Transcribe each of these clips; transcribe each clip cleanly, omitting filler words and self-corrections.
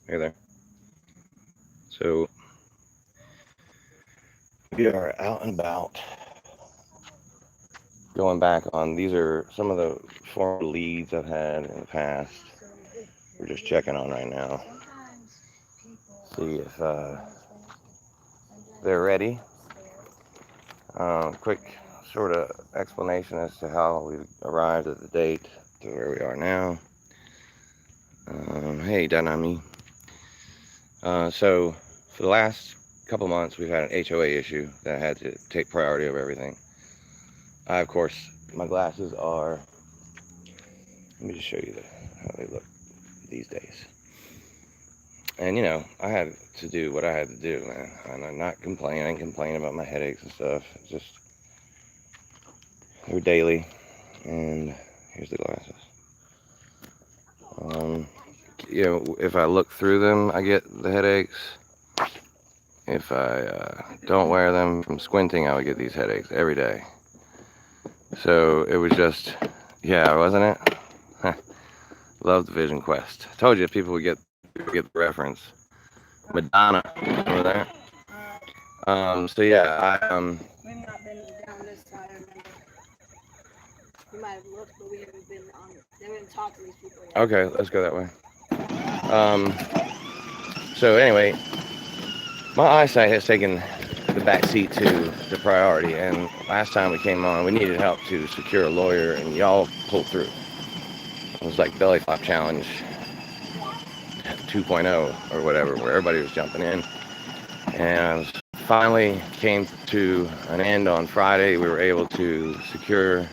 Hey there. So we are out and about, going back on. These are some of the former leads I've had in the past. We're just checking on right now. See if they're ready. Quick sort of explanation as to how we arrived at the date to where we are now. Hey, Danami. So for the last couple months, we've had an HOA issue that had to take priority over everything. Of course, my glasses are. Let me just show you how they look these days. And I had to do what I had to do, man. And I'm not complaining. I ain't complaining about my headaches and stuff. It's just they're daily. And here's the glasses. If I look through them, I get the headaches. If I don't wear them from squinting, I would get these headaches every day. So it was just, yeah, wasn't it? Loved Vision Quest. I told you people would get the reference. Madonna over there. So yeah, We've not been down this side, I remember. We might have looked, but we haven't been on. They haven't talked to these people yet. Okay, let's go that way. So anyway, my eyesight has taken the back seat to the priority, and last time we came on, we needed help to secure a lawyer, and y'all pulled through. It was like Belly Flop Challenge 2.0 or whatever, where everybody was jumping in. And finally came to an end on Friday. We were able to secure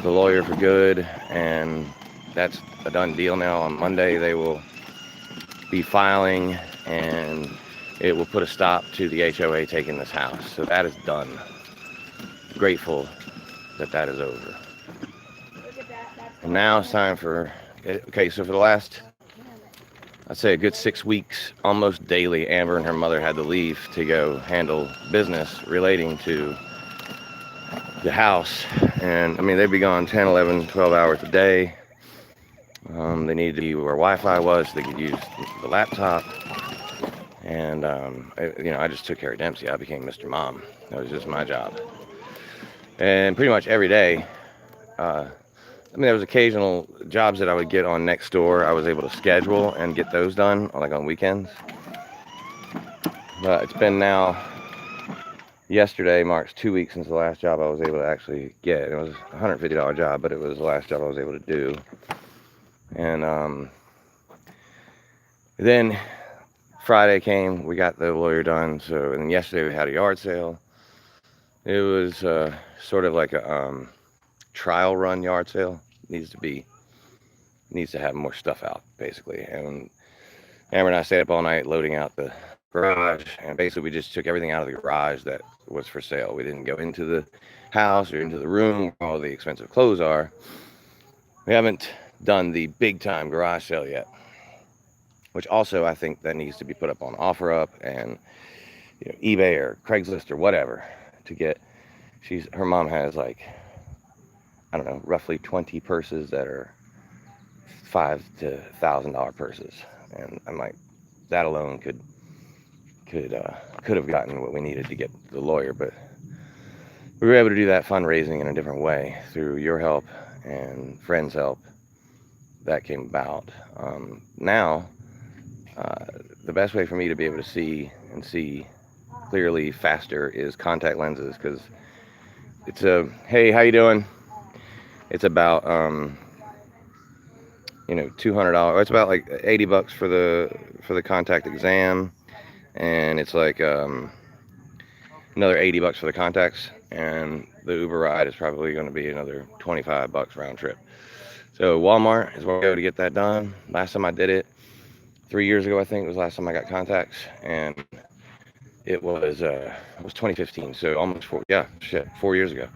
the lawyer for good, and that's a done deal now. On Monday, they will be filing, and it will put a stop to the HOA taking this house. So that is done. Grateful that is over. And now it's time for, okay, so for the last, I'd say a good 6 weeks, almost daily, Amber and her mother had to leave to go handle business relating to the house. And I mean, they'd be gone 10, 11, 12 hours a day. They needed to be where Wi-Fi was so they could use the laptop. And, I just took care of Dempsey. I became Mr. Mom. That was just my job. And pretty much every day, there was occasional jobs that I would get on next door. I was able to schedule and get those done, like on weekends. But it's been now, yesterday marks 2 weeks since the last job I was able to actually get. It was a $150 job, but it was the last job I was able to do. And then Friday came, we got the lawyer done. So, and then yesterday we had a yard sale. It was sort of like a trial run yard sale. Needs to have more stuff out, basically. And Amber and I stayed up all night loading out the garage, and basically we just took everything out of the garage that was for sale. We didn't go into the house or into the room where all the expensive clothes are. We haven't done the big time garage sale yet, which also I think that needs to be put up on OfferUp and eBay or Craigslist or whatever to get. Her mom has, like, I don't know, roughly 20 purses that are $5,000 to $1,000 purses, and I'm like, that alone could have gotten what we needed to get the lawyer. But we were able to do that fundraising in a different way through your help and friends' help. That came about. Now, the best way for me to be able to see clearly faster is contact lenses, because it's hey, how you doing? It's about $200. It's about like $80 for the contact exam, and it's like another $80 for the contacts, and the Uber ride is probably going to be another $25 round trip. So Walmart is where I go to get that done. Last time I did it, 3 years ago, I think, was the last time I got contacts, and it was 2015. So almost 4 years ago.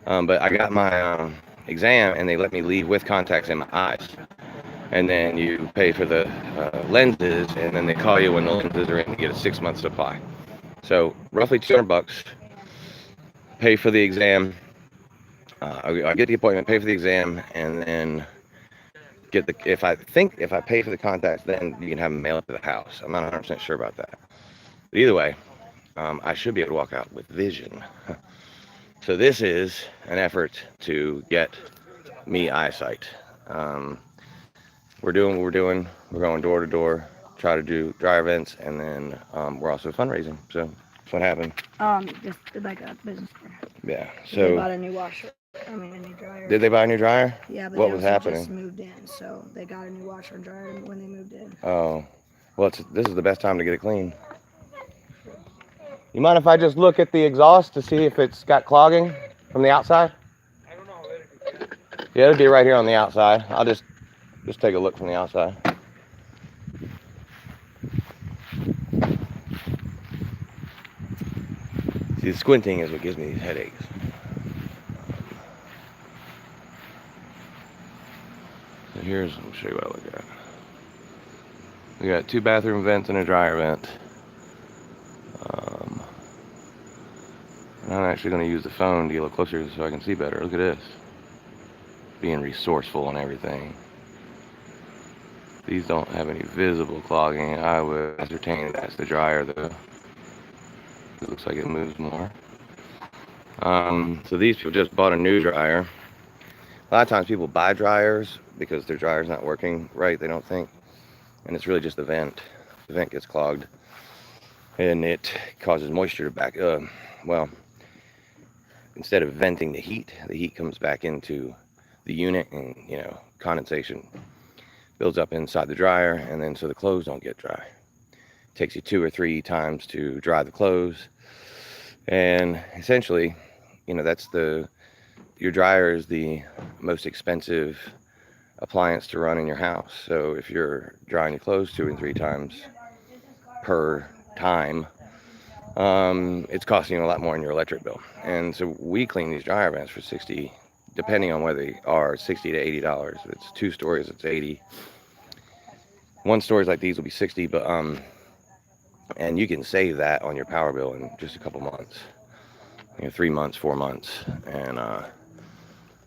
But I got my exam, and they let me leave with contacts in my eyes. And then you pay for the lenses, and then they call you when the lenses are in to get a 6-month supply. So roughly $200. Pay for the exam. I get the appointment, pay for the exam, and then get the, if I pay for the contacts, then you can have them mailed to the house. I'm not 100% sure about that. But either way, I should be able to walk out with vision. So this is an effort to get me eyesight. Um, we're doing what we're doing. We're going door to door, try to do dry events, and then we're also fundraising. So that's what happened. Just like a business store. Yeah. They So bought a new washer. I mean, a new dryer. did they buy a new dryer? Yeah, but What they was also happening? just moved in, so they got a new washer and dryer when they moved in. Oh, well, this is the best time to get it clean. You mind if I just look at the exhaust to see if it's got clogging from the outside? Yeah, it'll be right here on the outside. I'll just take a look from the outside. See, the squinting is what gives me these headaches. So here's, let me show you what I look at. We got 2 bathroom vents and a dryer vent. And I'm actually going to use the phone to get a little closer so I can see better. Look at this. Being resourceful and everything. These don't have any visible clogging. I would ascertain that's the dryer though. It looks like it moves more. So these people just bought a new dryer. A lot of times people buy dryers because their dryer's not working right, they don't think. And it's really just the vent. The vent gets clogged. And it causes moisture to back up. Well, instead of venting the heat comes back into the unit, and condensation builds up inside the dryer, and then so the clothes don't get dry. It takes you 2 or 3 times to dry the clothes, and essentially, that's your dryer is the most expensive appliance to run in your house. So if you're drying your clothes 2 and 3 times per time, it's costing you a lot more in your electric bill. And so we clean these dryer vents for $60, depending on where they are, $60 to $80. If it's 2 stories, it's $80. 1 stories like these will be $60, but and you can save that on your power bill in just a couple months, 3 months, 4 months. And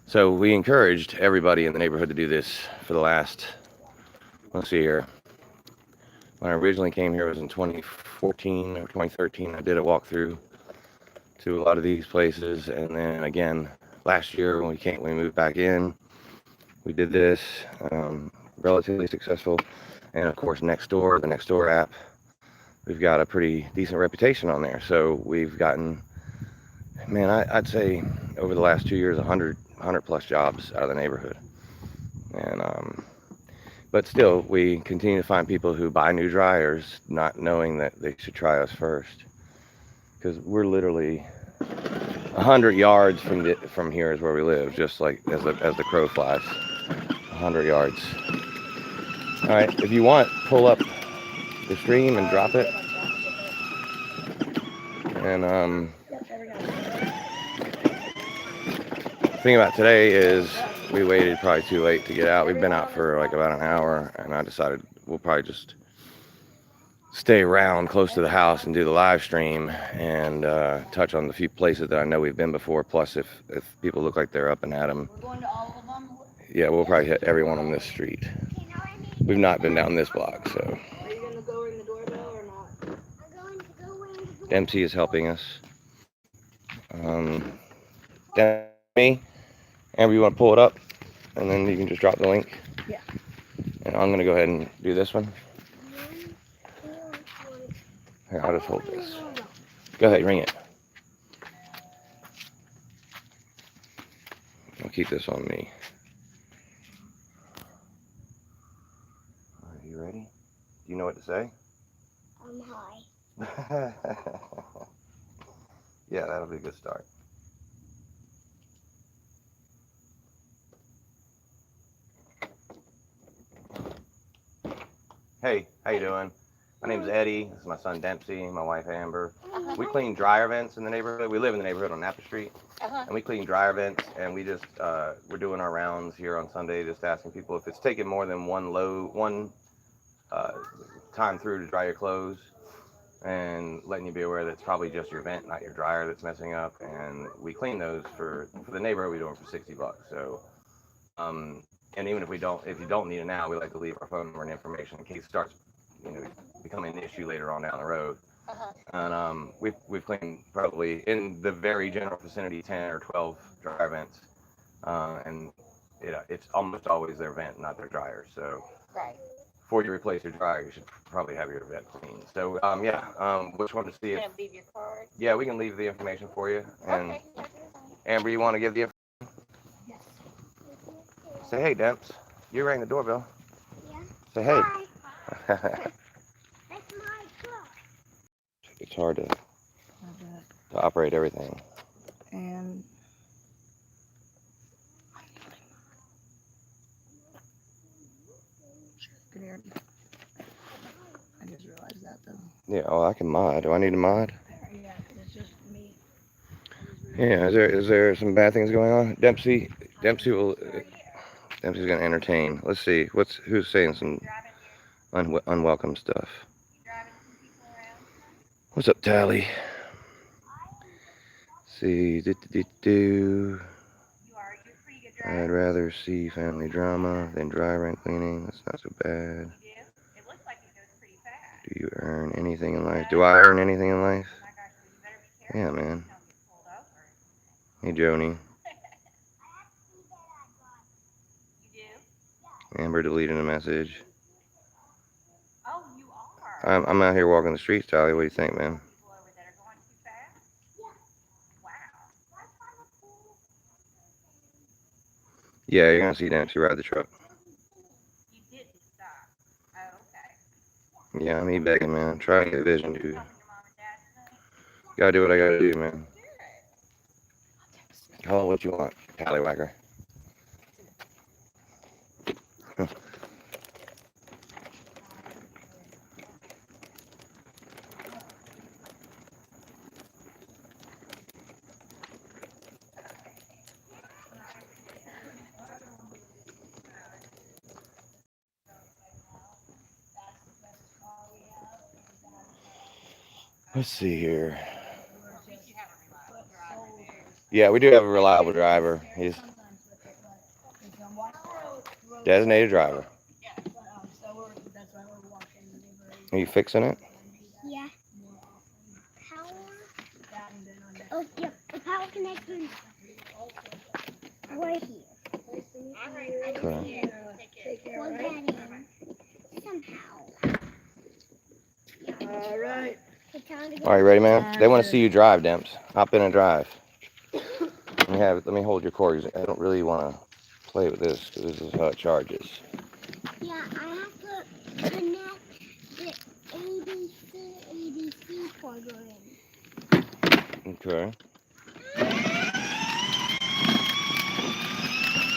so we encouraged everybody in the neighborhood to do this for the last, let's see here, when I originally came here, it was in 2014 or 2013. I did a walkthrough to a lot of these places, and then again last year when we moved back in, we did this, relatively successful. And of course, the Nextdoor app, we've got a pretty decent reputation on there. So we've gotten, man, I'd say over the last 2 years, 100 plus jobs out of the neighborhood. And but still, we continue to find people who buy new dryers not knowing that they should try us first, because we're literally 100 yards from here is where we live, just like as the crow flies. 100 yards. All right, if you want, pull up the stream and drop it. And the thing about today is we waited probably too late to get out. We've been out for like about an hour, and I decided we'll probably just stay around close to the house and do the live stream and touch on the few places that I know we've been before. Plus, if people look like they're up and at them, We're going to all of them. yeah, we'll probably hit everyone on this street. We've not been down this block, so. Are you going to go ring the doorbell or not? I'm going to go ring the doorbell. Dempsey is helping us. Dempsey, Amber, you want to pull it up, and then you can just drop the link. Yeah. And I'm gonna go ahead and do this one. Here, I'll just hold this. Go ahead, ring it. I'll keep this on me. Are you ready? Do you know what to say? Hi. Yeah, that'll be a good start. Hey, how you doing? My name's Eddie. This is my son Dempsey, my wife Amber. We clean dryer vents in the neighborhood. We live in the neighborhood on Napa Street. And we clean dryer vents, and we just, we're doing our rounds here on Sunday, just asking people if it's taking more than one time through to dry your clothes, and letting you be aware that it's probably just your vent, not your dryer, that's messing up. And we clean those for the neighborhood. We do them for $60. So And even if you don't need it now, we like to leave our phone number and information in case it starts, becoming an issue later on down the road. And we've cleaned probably in the very general vicinity 10 or 12 dryer vents, and it's almost always their vent, not their dryer. So Right. before you replace your dryer, you should probably have your vent cleaned. So which one to see You if? gonna leave your card? Yeah, we can leave the information for you. And Okay. Amber, you want to give the Yes. say hey, Demps. You rang the doorbell. Yeah. Say hey. Hi. That's my truck. It's hard to operate everything. And I just realized that though. Yeah. Oh, I can mod. Do I need to mod? Yeah, it's just me. Yeah. Is there some bad things going on? Dempsey's gonna entertain. Let's see. Who's saying some unwelcome stuff? What's up, Tally? See, I'd rather see family drama than dry rent cleaning. That's not so bad. Do you earn anything in life? Do I earn anything in life? Yeah, man. Hey, Joni. Amber deleted a message. I'm out here walking the streets, Tally. What do you think, man? Yeah, you're gonna see Nancy ride the truck. Yeah, I'm begging, man. I'm trying to get a vision, dude. Gotta do what I gotta do, man. Call it what you want, Tallywhacker. Let's see here. Yeah, we do have a reliable driver. He's designated driver. Are you fixing it? Yeah. Power. Oh, yeah. The power connection right here. Okay. Plug that in somehow. All right. All right, you ready, man? They want to see you drive, Demps. Hop in and drive. Let me hold your cord. I don't really want to play with this because this is how it charges. Yeah, I have to connect the ABC plug in. Okay.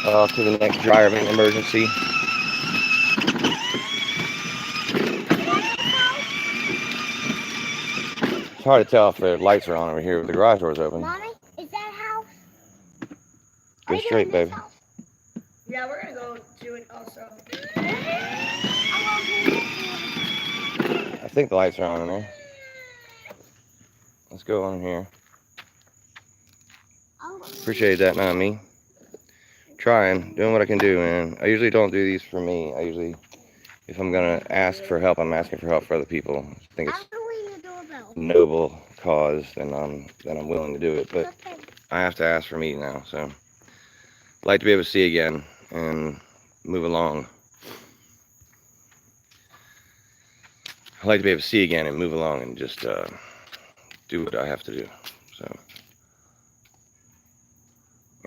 To the next dryer vent emergency. It's hard to tell if the lights are on over here, but the garage door's open. Mommy, is that house? Go straight, baby. Yeah, we're gonna go do it also. I think the lights are on in there. Let's go on here. Appreciate that, not me. Trying, doing what I can do, man. I usually don't do these for me. If I'm gonna ask for help, I'm asking for help for other people. I think it's a noble cause, then I'm willing to do it. But I have to ask for me now, so I'd like to be able to see again and move along. I'd like to be able to see again and move along and just do what I have to do. So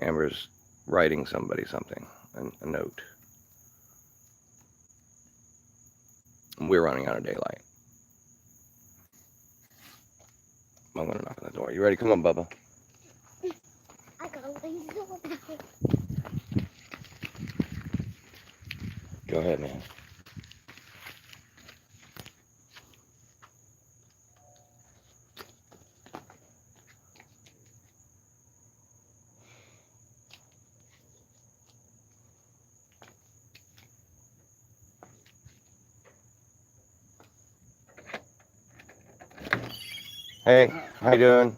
Amber's writing somebody something, a note. We're running out of daylight. I'm gonna knock on the door. You ready? Come on, Bubba. I gotta leave the door. Go ahead, man. Hey, how you doing?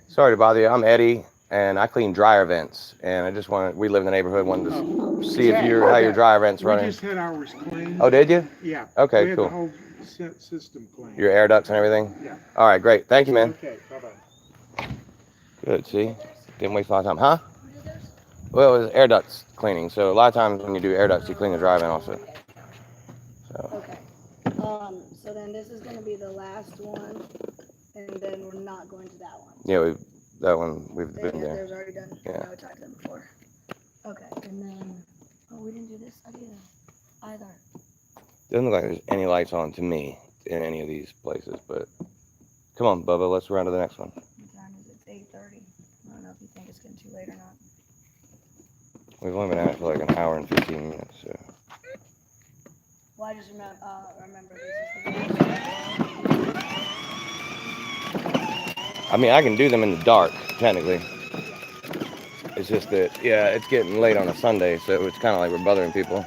Sorry to bother you. I'm Eddie, and I clean dryer vents. And I just wanted, we live in the neighborhood, wanted to see if Yeah, how your dryer vents we running. just had ours cleaned. Oh, did you? Yeah. Okay, We had cool. the whole system cleaned. Your air ducts and everything? Yeah. All right, great. Thank you, man. Okay, bye-bye. Good, see? Didn't waste a lot of time. Huh? Well, it was air ducts cleaning. So a lot of times when you do air ducts, you clean the dry vent also. So. Okay. So then this is going to be the last one, and then we're not going to that one. Yeah, that one we've There, been there. There's already done. Yeah. I talked to them before. Okay, and then we didn't do this side either. Doesn't look like there's any lights on to me in any of these places, but come on, Bubba, let's run to the next one. What time is it? It's 8:30. I don't know if you think it's getting too late or not. We've only been at it for like an hour and 15 minutes, so. Well, I just remember this is the I mean, I can do them in the dark, technically. It's just that, yeah, it's getting late on a Sunday, so it's kind of like we're bothering people.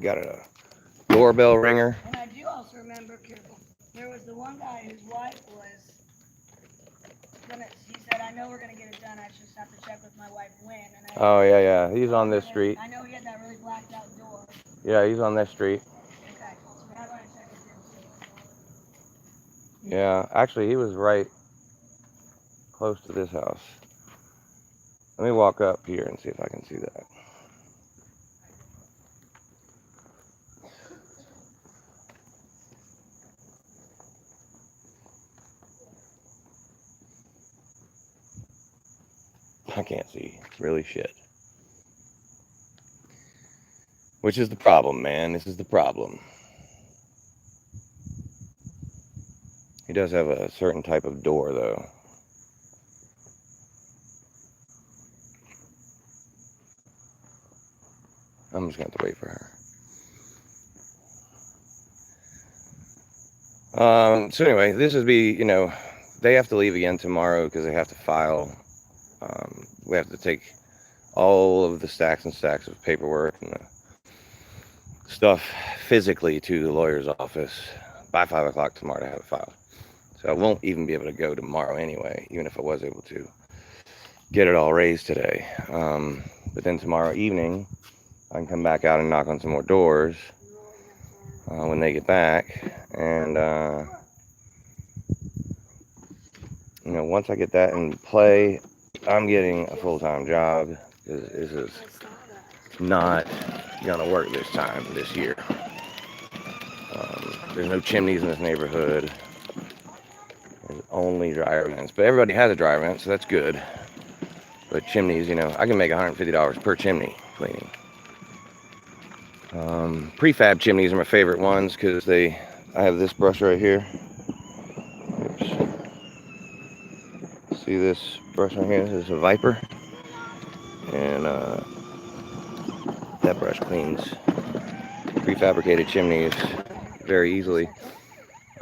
Got a doorbell ringer. And I do also remember, careful, there was the one guy whose wife was gonna, he said, I know we're gonna get it done, I just have to check with my wife when. And Oh, yeah, he's on this street. I know he had that really blacked out door. Yeah, he's on this street. Okay, so we're not going to check with him. Yeah, actually, he was right close to this house. Let me walk up here and see if I can see that. I can't see really shit. Which is the problem, man. This is the problem. He does have a certain type of door, though. I'm just going to have to wait for her. So anyway, this would be, they have to leave again tomorrow because they have to file. We have to take all of the stacks and stacks of paperwork and the stuff physically to the lawyer's office by 5 o'clock tomorrow to have it filed. So I won't even be able to go tomorrow anyway, even if I was able to get it all raised today. But then tomorrow evening, I can come back out and knock on some more doors when they get back. And, once I get that in play, I'm getting a full-time job. This is not gonna work this year. There's no chimneys in this neighborhood. There's only dryer vents, but everybody has a dryer vent, so that's good. But chimneys, I can make $150 per chimney cleaning. Prefab chimneys are my favorite ones because I have this brush right here. Oops. See this brush right here? This is a Viper. And that brush cleans prefabricated chimneys very easily.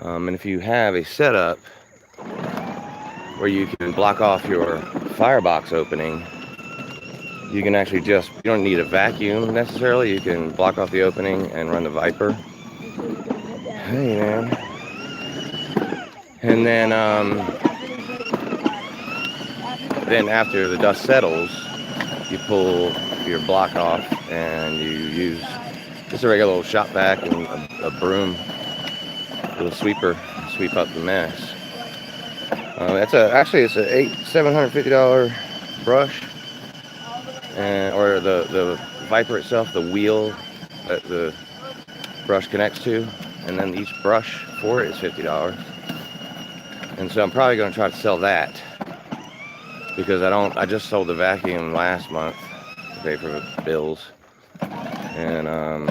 And if you have a setup where you can block off your firebox opening, you can actually you don't need a vacuum necessarily. You can block off the opening and run the Viper. Hey, man. And then after the dust settles, you pull your block off and you use just a regular little shop vac and a broom, a little sweeper, sweep up the mess. It's a $750 brush, or the Viper itself, the wheel that the brush connects to, and then each brush for it is $50. And so I'm probably going to try to sell that because I just sold the vacuum last month to pay for the bills. And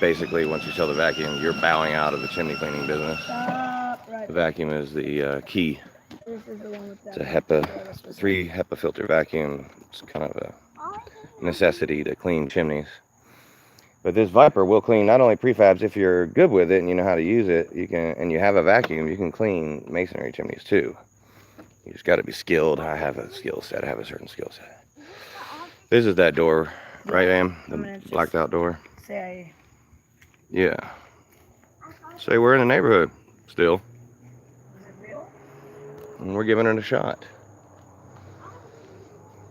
basically, once you sell the vacuum, you're bowing out of the chimney cleaning business. The vacuum is the key. It's a HEPA, 3 HEPA filter vacuum. It's kind of a necessity to clean chimneys. But this Viper will clean not only prefabs. If you're good with it and you know how to use it, and you have a vacuum, you can clean masonry chimneys too. You just got to be skilled. I have a skill set. I have a certain skill set. This is that door, right, Am? The blacked out door. Say Yeah. Say we're in the neighborhood still, Is it real? and we're giving it a shot.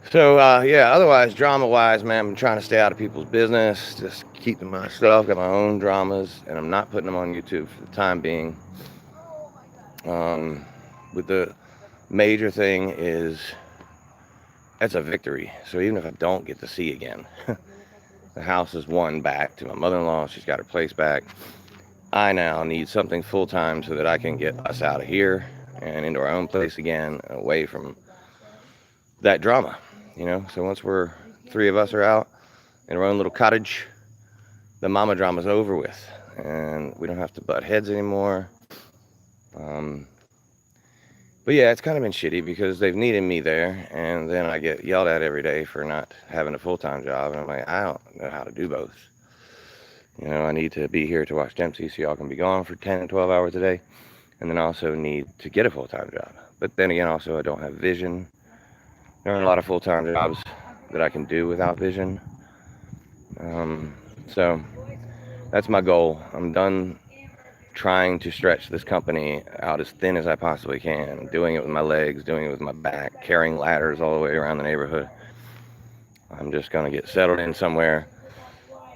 So, yeah, otherwise, drama-wise, man, I'm trying to stay out of people's business, just keeping my stuff, got my own dramas, and I'm not putting them on YouTube for the time being. With the major thing is, that's a victory. So even if I don't get to see again, the house is won back to my mother-in-law. She's got her place back. I now need something full-time so that I can get us out of here and into our own place again, away from that drama, you know. So once we're 3 of us are out in our own little cottage, the mama drama's over with, and we don't have to butt heads anymore. But yeah, it's kind of been shitty because they've needed me there, and then I get yelled at every day for not having a full-time job, and I'm like, I don't know how to do both. You know, I need to be here to watch Dempsey so y'all can be gone for 10 and 12 hours a day, and then I also need to get a full-time job. But then again, also I don't have vision. There are a lot of full-time jobs that I can do without vision. So that's my goal. I'm done trying to stretch this company out as thin as I possibly can, doing it with my legs, doing it with my back, carrying ladders all the way around the neighborhood. I'm just going to get settled in somewhere,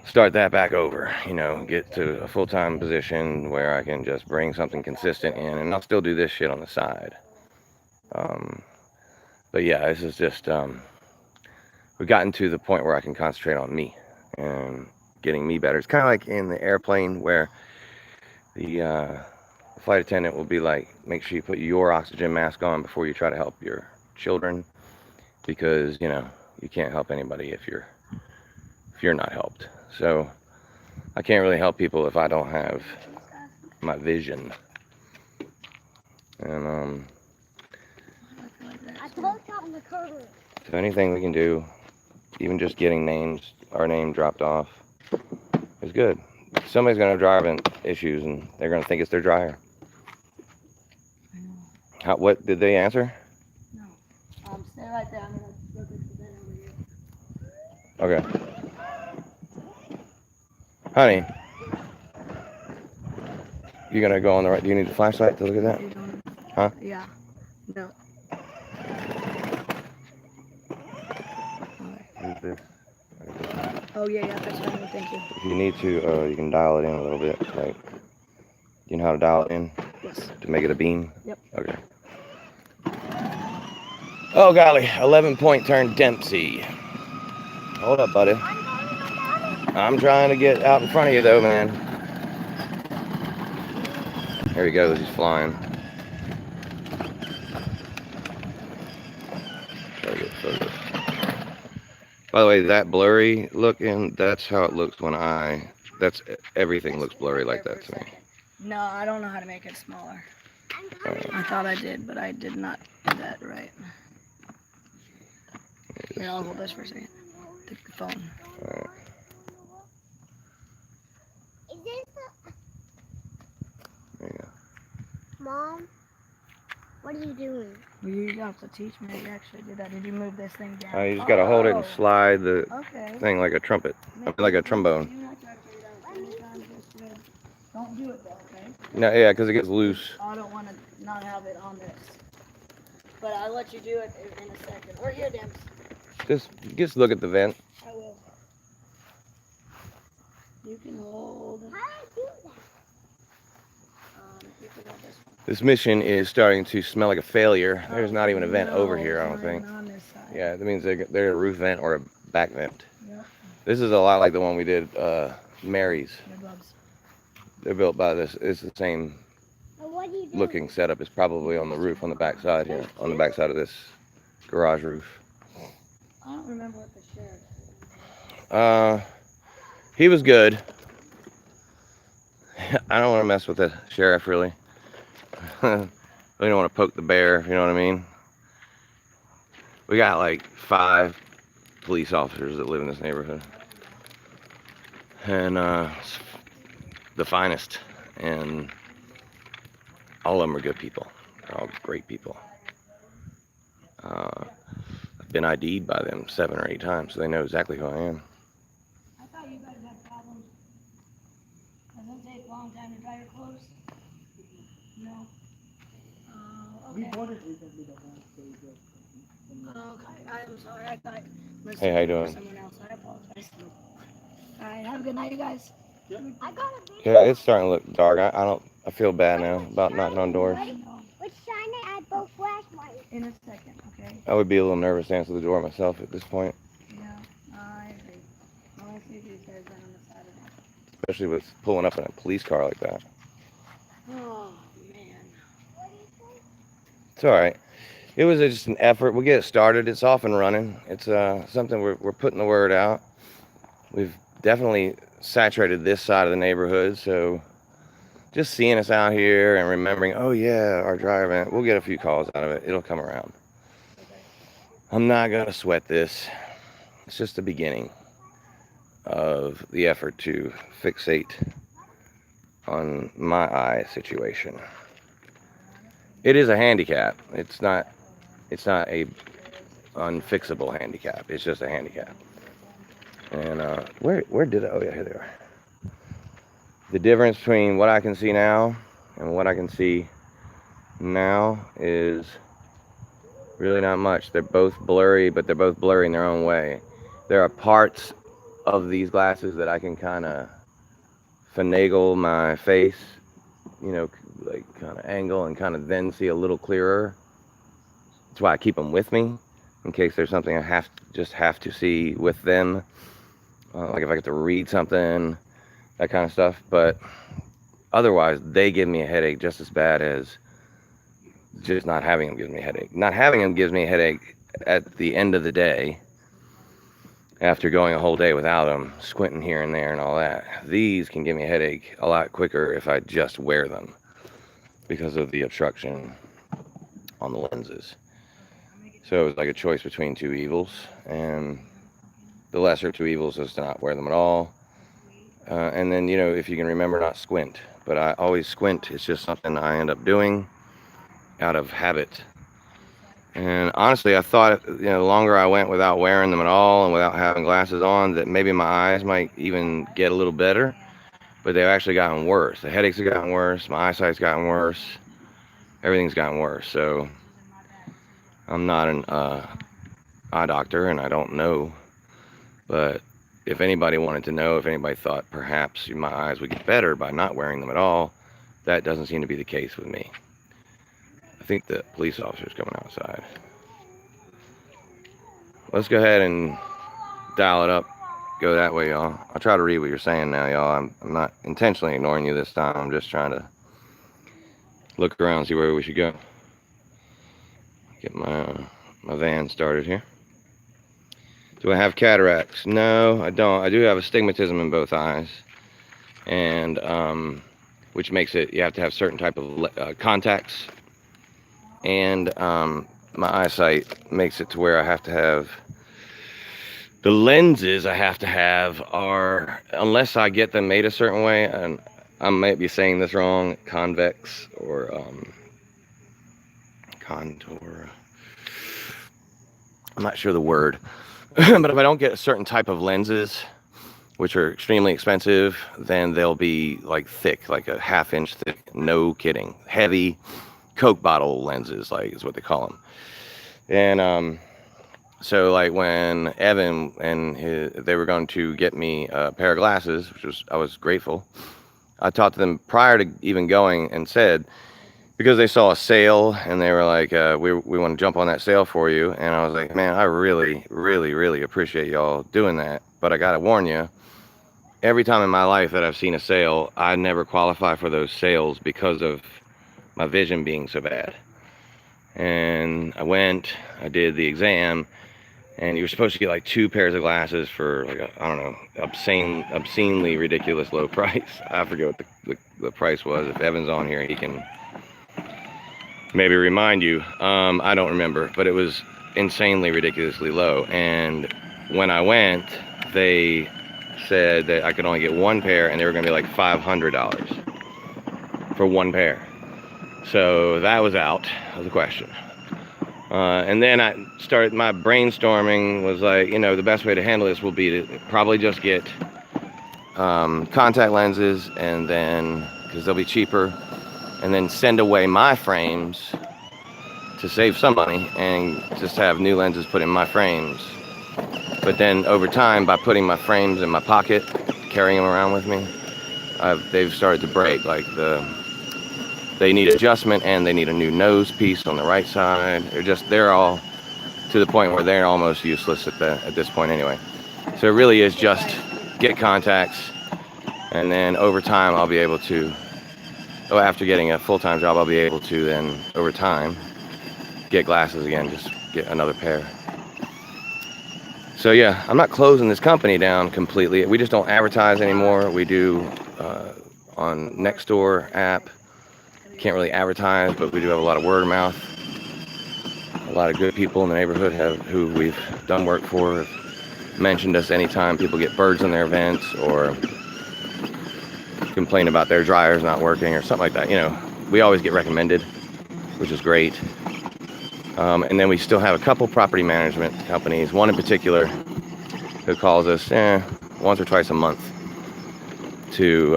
start that back over, you know, get to a full-time position where I can just bring something consistent in, and I'll still do this shit on the side. But yeah, this is just, we've gotten to the point where I can concentrate on me and getting me better. It's kind of like in the airplane where the flight attendant will be like, make sure you put your oxygen mask on before you try to help your children, because, you know, you can't help anybody if you're not helped. So I can't really help people if I don't have my vision. And I told you on the curve. so anything we can do, even just getting our name dropped off, is good. Somebody's gonna have driving issues, and they're gonna think it's their dryer. What did they answer? No. Stay right there. I'm gonna go to the bed over here. Okay. Honey, you gonna go on the right? Do you need the flashlight to look at that? Huh? Yeah. No. Who's this? Oh yeah, that's fine. Thank you. If you need to, you can dial it in a little bit. Like, you know how to dial it in Yes. to make it a beam? Yep. Okay. Oh golly, 11-point turn Dempsey. Hold up, buddy. I'm trying to get out in front of you though, man. There he goes, he's flying. Try to get focused. By the way, that blurry looking, that's how it looks when everything looks blurry like that to me. No, I don't know how to make it smaller. I thought I did, but I did not do that right. Here, I'll hold this for a second. Take the phone. Alright. There you go. Mom, what are you doing? Well, you have to teach me how to actually do that. Did you move this thing down? You just gotta hold it and slide the Okay. thing like a trumpet, like a trombone. You have to actually do that anytime, just good. Don't do it though, okay? No, yeah, because it gets loose. I don't want to not have it on this. But I'll let you do it in a second. Or here, Dems. Just look at the vent. I will. You can hold. How do I do that? You can hold this one. This mission is starting to smell like a failure. There's not even a vent over No, here, I don't it's think. not on this side. Yeah, that means they're a roof vent or a back vent. Yep. This is a lot like the one we did, Mary's. Good loves. They're built by this. It's the same What do you do? looking setup. It's probably on the roof on the back side here, on the back side of this garage roof. I don't remember what the sheriff. He was good. I don't want to mess with the sheriff, really. Really don't want to poke the bear, if you know what I mean. We got like 5 police officers that live in this neighborhood. And the finest. And all of them are good people. They're all great people. I've been ID'd by them 7 or 8 times, so they know exactly who I am. I thought you guys had problems. As Okay, I'm sorry. I thought it Hey, how you was doing? someone else. I apologize. All right, have a good night, you guys. I got a big Yeah, it's starting to look dark. I feel bad now about knocking on doors. Let's shine it at both flashlights. In a second, okay? I would be a little nervous to answer the door myself at this point, Yeah, I agree. I want to see if these guys been on the side of it. especially with pulling up in a police car like that. Oh, man. It's all right. It was just an effort. We'll get it started. It's off and running. It's something we're putting the word out. We've definitely saturated this side of the neighborhood, so just seeing us out here and remembering, oh yeah, our dry event, we'll get a few calls out of it. It'll come around. I'm not gonna sweat this. It's just the beginning of the effort to fixate on my eye situation. It is a handicap. It's not a unfixable handicap. It's just a handicap. And where did I? Oh yeah, here they are. The difference between what I can see now and what I can see now is really not much. They're both blurry, but they're both blurry in their own way. There are parts of these glasses that I can kind of finagle my face, you know, like kind of angle and kind of then see a little clearer. That's why I keep them with me in case there's something I have to see with them. Like if I get to read something, that kind of stuff. But otherwise, they give me a headache just as bad as just not having them gives me a headache. Not having them gives me a headache at the end of the day after going a whole day without them, squinting here and there and all that. These can give me a headache a lot quicker if I just wear them because of the obstruction on the lenses. So it was like a choice between two evils, and the lesser two evils is to not wear them at all. And then, you know, if you can remember, not squint. But I always squint. It's just something I end up doing out of habit. And honestly, I thought, you know, the longer I went without wearing them at all and without having glasses on, that maybe my eyes might even get a little better. But they've actually gotten worse. The headaches have gotten worse. My eyesight's gotten worse. Everything's gotten worse. So I'm not an eye doctor, and I don't know. But if anybody wanted to know, if anybody thought perhaps my eyes would get better by not wearing them at all, that doesn't seem to be the case with me. I think the police officer's coming outside. Let's go ahead and dial it up. Go that way, y'all. I'll try to read what you're saying now, y'all. I'm not intentionally ignoring you this time. I'm just trying to look around, see where we should go. Get my van started here. Do I have cataracts? No, I don't. I do have astigmatism in both eyes, and which makes it you have to have certain type of contacts, and my eyesight makes it to where I have to have the lenses I have to have are, unless I get them made a certain way, and I might be saying this wrong, convex or contour. I'm not sure the word. But if I don't get a certain type of lenses, which are extremely expensive, then they'll be like thick, like a 1/2 inch thick, no kidding. Heavy Coke bottle lenses, like is what they call them. And so like when Evan and they were going to get me a pair of glasses, I was grateful. I talked to them prior to even going and said, because they saw a sale and they were like, we want to jump on that sale for you. And I was like, man, I really, really, really appreciate y'all doing that. But I got to warn you, every time in my life that I've seen a sale, I never qualify for those sales because of my vision being so bad. And I did the exam, and you were supposed to get like 2 pairs of glasses for like I don't know, obscenely ridiculous low price. I forget what the price was. If Evan's on here, he can maybe remind you. I don't remember, but it was insanely ridiculously low. And when I went, they said that I could only get 1 pair, and they were going to be like $500 for 1 pair. So that was out of the question. And then I started, my brainstorming was like, you know, the best way to handle this will be to probably just get contact lenses, and then, because they'll be cheaper, and then send away my frames to save some money and just have new lenses put in my frames. But then over time, by putting my frames in my pocket, carrying them around with me, they've started to break. Like they need adjustment and they need a new nose piece on the right side. They're all to the point where they're almost useless at this point anyway. So it really is just get contacts, and then over time I'll be able to, after getting a full-time job, I'll be able to then over time get glasses again, just get another pair. So yeah, I'm not closing this company down completely. We just don't advertise anymore. We do on Nextdoor app. Can't really advertise, but we do have a lot of word of mouth. A lot of good people in the neighborhood who we've done work for have mentioned us anytime people get birds in their vents or complain about their dryers not working or something like that. You know, we always get recommended, which is great. And then we still have a couple property management companies, one in particular who calls us once or twice a month to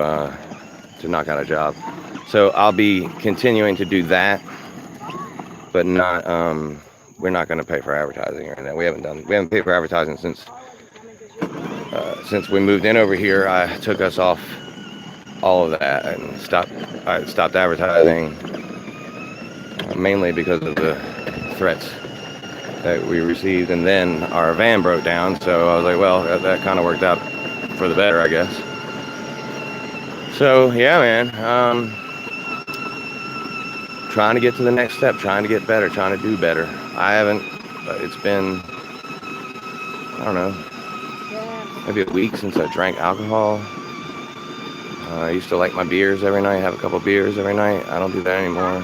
knock out a job. So I'll be continuing to do that, but not we're not going to pay for advertising or anything. We haven't paid for advertising since we moved in over here. I took us off all of that and I stopped advertising, mainly because of the threats that we received, and then our van broke down, so I was like, well, that kind of worked out for the better, I guess. So yeah, man, trying to get to the next step, trying to get better, trying to do better. It's been, I don't know, maybe a week since I drank alcohol. I used to like my beers every night, have a couple beers every night. I don't do that anymore.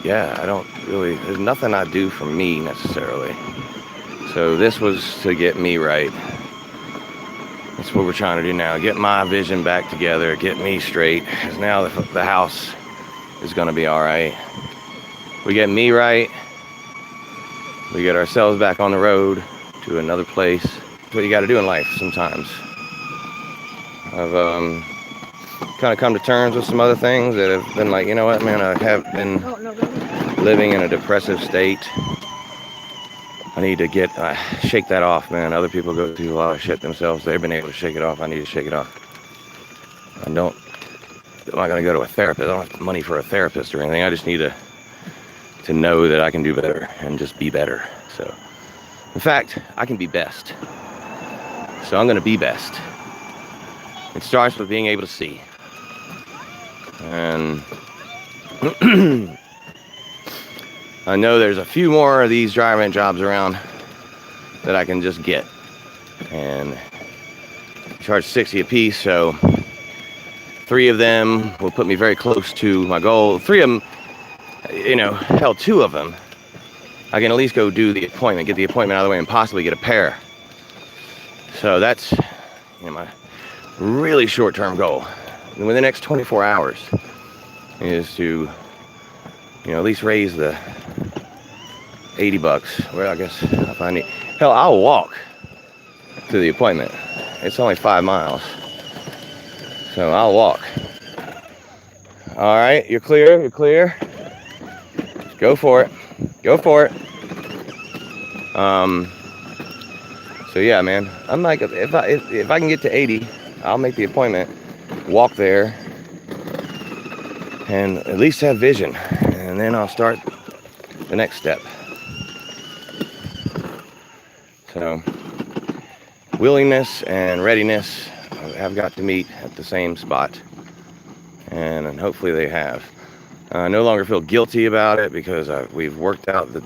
Yeah, I don't really, there's nothing I do for me necessarily. So this was to get me right. That's what we're trying to do now. Get my vision back together, get me straight. Because now the house is going to be all right. We get me right. We get ourselves back on the road to another place. That's what you got to do in life sometimes. I've kind of come to terms with some other things that have been like, you know what, man, I have been living in a depressive state. I need to shake that off, man. Other people go through a lot of shit themselves. They've been able to shake it off. I need to shake it off. I'm not going to go to a therapist. I don't have money for a therapist or anything. I just need to know that I can do better and just be better. So, in fact, I can be best. So I'm going to be best. It starts with being able to see. And I know there's a few more of these dry vent jobs around that I can just get. And charge $60 a piece, so 3 of them will put me very close to my goal. 3 of them, you know, hell, 2 of them, I can at least go do the appointment, get the appointment out of the way, and possibly get a pair. So that's, you know, my really short-term goal. And within the next 24 hours is to, you know, at least raise the $80. Well, I guess if I need, hell, I'll walk to the appointment. It's only 5 miles, so I'll walk. All right, you're clear. You're clear. Go for it. Go for it. So yeah, man, I'm like, if I can get to 80, I'll make the appointment, walk there, and at least have vision, and then I'll start the next step. So willingness and readiness have got to meet at the same spot, and hopefully they have. I no longer feel guilty about it because we've worked out the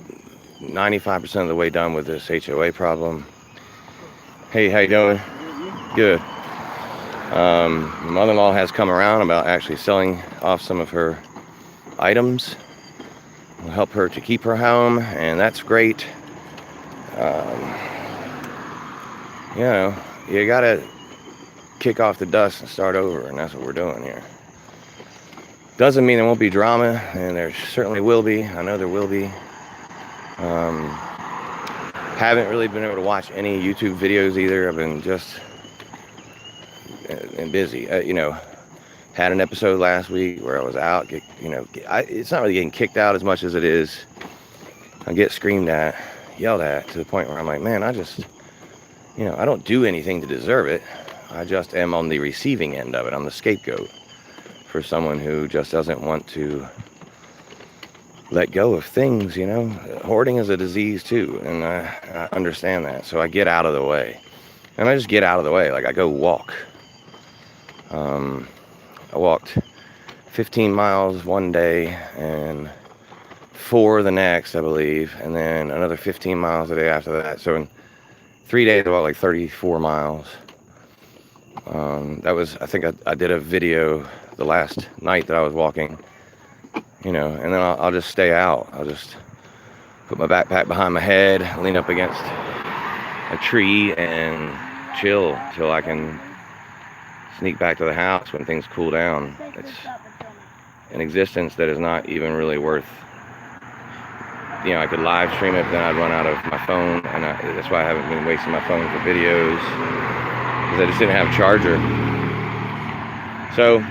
95% of the way done with this HOA problem. Hey, how you doing? Good. My mother-in-law has come around about actually selling off some of her items. Will help her to keep her home, and that's great. You know, you gotta kick off the dust and start over, and that's what we're doing here. Doesn't mean there won't be drama, and there certainly will be. I know there will be. Haven't really been able to watch any YouTube videos either. I've been just busy. You know, Had an episode last week where I was out, it's not really getting kicked out as much as it is I get screamed at, yelled at, to the point where I'm like, man, I don't do anything to deserve it. I just am on the receiving end of it. I'm the scapegoat for someone who just doesn't want to let go of things, Hoarding is a disease too, and I understand that. So I get out of the way. And I just get out of the way. Like, I go walk. I walked 15 miles one day and 4 the next, I believe, and then another 15 miles the day after that. So in 3 days, about like 34 miles. I think I did a video the last night that I was walking, and then I'll just stay out. I'll just put my backpack behind my head, lean up against a tree, and chill till I can sneak back to the house when things cool down. It's an existence that is not even really worth, I could live stream it, but then I'd run out of my phone, and that's why I haven't been wasting my phone for videos, because I just didn't have a charger. So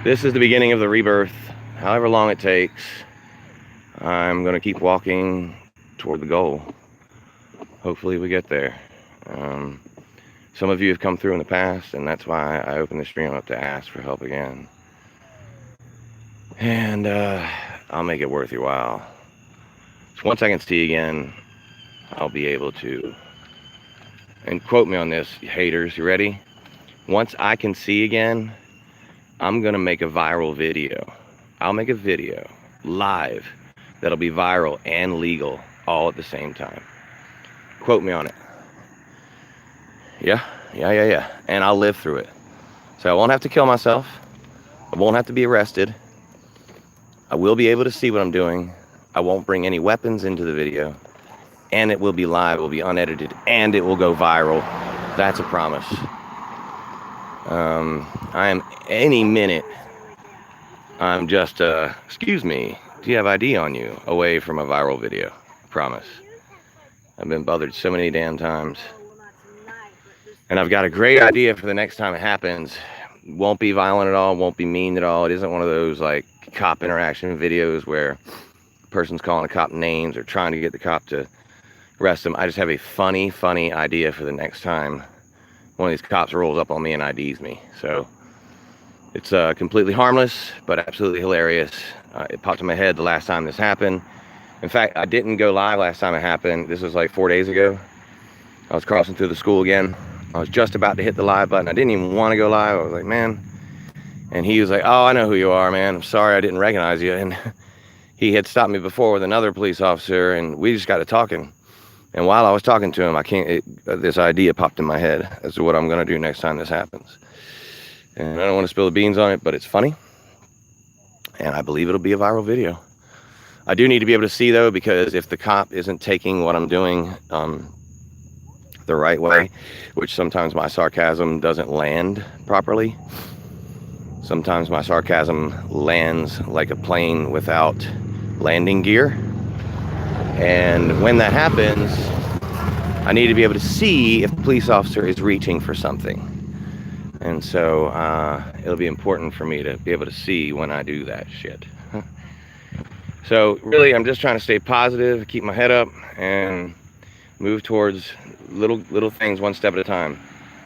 this is the beginning of the rebirth. However long it takes, I'm going to keep walking toward the goal. Hopefully we get there. Some of you have come through in the past, and that's why I opened the stream up to ask for help again. And I'll make it worth your while. So once I can see again, I'll be able to, and quote me on this, haters, you ready? Once I can see again, I'm going to make a viral video. I'll make a video live that'll be viral and legal all at the same time. Quote me on it. Yeah. And I'll live through it. So I won't have to kill myself. I won't have to be arrested. I will be able to see what I'm doing. I won't bring any weapons into the video. And it will be live, it will be unedited, and it will go viral. That's a promise. I am any minute, I'm just, excuse me, do you have ID on you? Away from a viral video. I promise. I've been bothered so many damn times. And I've got a great idea for the next time it happens. Won't be violent at all, won't be mean at all. It isn't one of those like cop interaction videos where a person's calling a cop names or trying to get the cop to arrest them. I just have a funny idea for the next time one of these cops rolls up on me and IDs me. So it's completely harmless, but absolutely hilarious. It popped in my head the last time this happened. In fact, I didn't go live last time it happened. This was like 4 days ago. I was crossing through the school again. I was just about to hit the live button. I didn't even want to go live. I was like, man. And he was like, oh, I know who you are, man. I'm sorry I didn't recognize you. And he had stopped me before with another police officer, and we just got to talking. And while I was talking to him, this idea popped in my head as to what I'm going to do next time this happens. And I don't want to spill the beans on it, but it's funny. And I believe it'll be a viral video. I do need to be able to see, though, because if the cop isn't taking what I'm doing the right way, which sometimes my sarcasm doesn't land properly. Sometimes my sarcasm lands like a plane without landing gear. And when that happens, I need to be able to see if the police officer is reaching for something. And so it'll be important for me to be able to see when I do that shit. So really, I'm just trying to stay positive, keep my head up, and move towards little things one step at a time.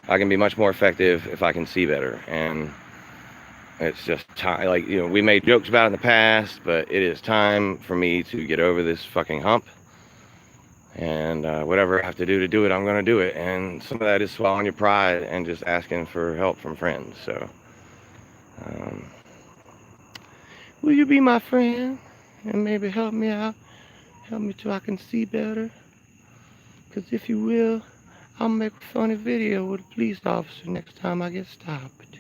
I can be much more effective if I can see better. And it's just time. Like, we made jokes about it in the past, but it is time for me to get over this fucking hump. And whatever I have to do it, I'm going to do it. And some of that is swallowing your pride and just asking for help from friends. So, will you be my friend and maybe help me out? Help me so I can see better? Because if you will, I'll make a funny video with a police officer next time I get stopped.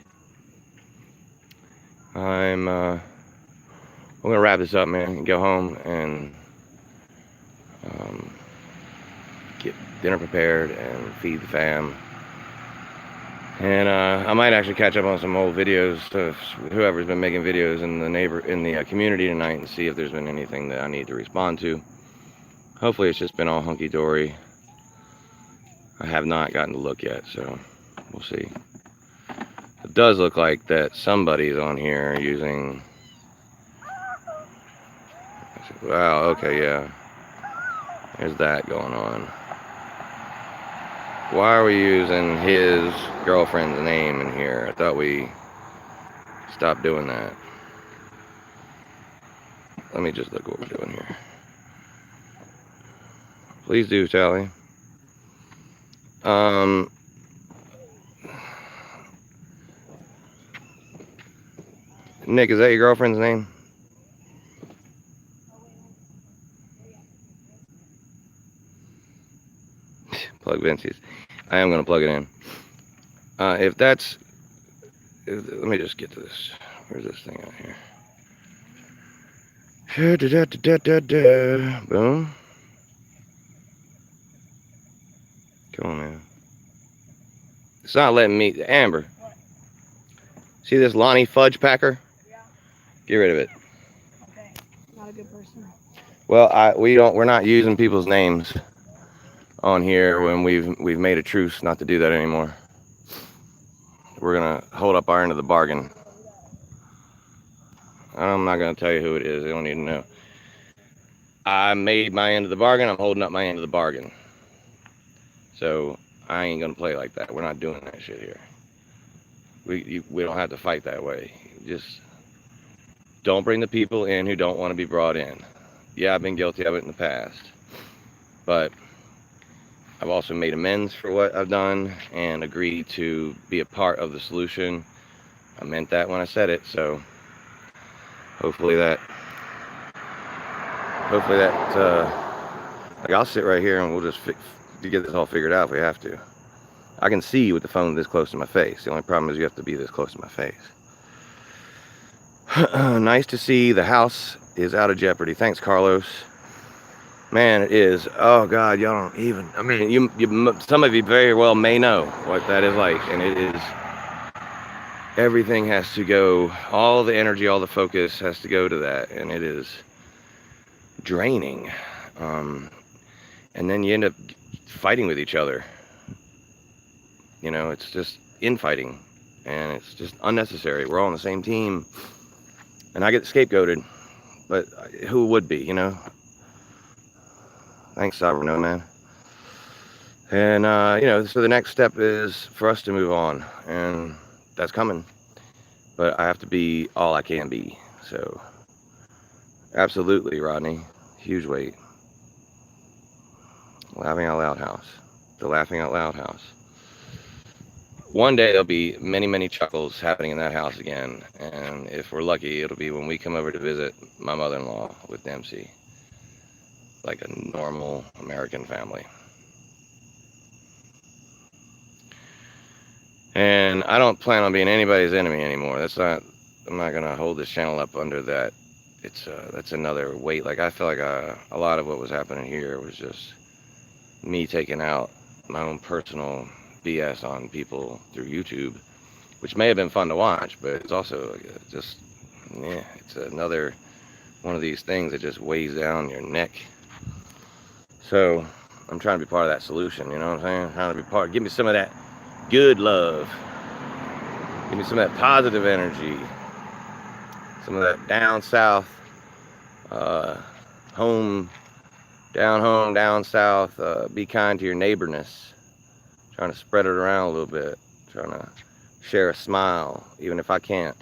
I'm going to wrap this up, man, and go home and get dinner prepared and feed the fam. And I might actually catch up on some old videos of whoever's been making videos in the community tonight and see if there's been anything that I need to respond to. Hopefully it's just been all hunky-dory. I have not gotten to look yet, so we'll see. It does look like that somebody's on here using... Wow, okay, yeah. There's that going on. Why are we using his girlfriend's name in here? I thought we stopped doing that. Let me just look what we're doing here. Please do, Sally. Nick, is that your girlfriend's name? Plug Vincey's. I am going to plug it in. If that's... let me just get to this. Where's this thing out here? Boom. Come on, man. It's not letting me... Amber. See this Lonnie Fudge Packer? Yeah. Get rid of it. Okay. Not a good person. Well, we're not using people's names on here when we've made a truce not to do that anymore. We're gonna hold up our end of the bargain. I'm not gonna tell you who it is. You don't need to know. I made my end of the bargain. I'm holding up my end of the bargain. So I ain't gonna play like that. We're not doing that shit here. We don't have to fight that way. Just don't bring the people in who don't want to be brought in. Yeah, I've been guilty of it in the past, but I've also made amends for what I've done and agreed to be a part of the solution. I meant that when I said it, so hopefully that, like, I'll sit right here and we'll just get this all figured out if we have to. I can see with the phone this close to my face. The only problem is you have to be this close to my face. Nice to see the house is out of jeopardy. Thanks, Carlos. Man, it is. Oh God, y'all don't even. I mean, you some of you very well may know what that is like, and it is. Everything has to go. All the energy, all the focus has to go to that, and it is draining. And then you end up fighting with each other. You know, it's just infighting, and it's just unnecessary. We're all on the same team, and I get scapegoated, but who would be, you know? Thanks, Sovereign Man. And, you know, so the next step is for us to move on, and that's coming. But I have to be all I can be, so absolutely, Rodney. Huge weight. Laughing Out Loud house. The Laughing Out Loud house. One day there'll be many, many chuckles happening in that house again, and if we're lucky, it'll be when we come over to visit my mother-in-law with Dempsey. Like a normal American family. And I don't plan on being anybody's enemy anymore. I'm not gonna hold this channel up under that. That's another weight. Like, I feel like a lot of what was happening here was just me taking out my own personal BS on people through YouTube, which may have been fun to watch, but it's also just, yeah, it's another one of these things that just weighs down your neck. So I'm trying to be part of that solution, you know what I'm saying? Trying to be part. Give me some of that good love. Give me some of that positive energy. Some of that down south, down south. Be kind to your neighborness. Trying to spread it around a little bit. Trying to share a smile, even if I can't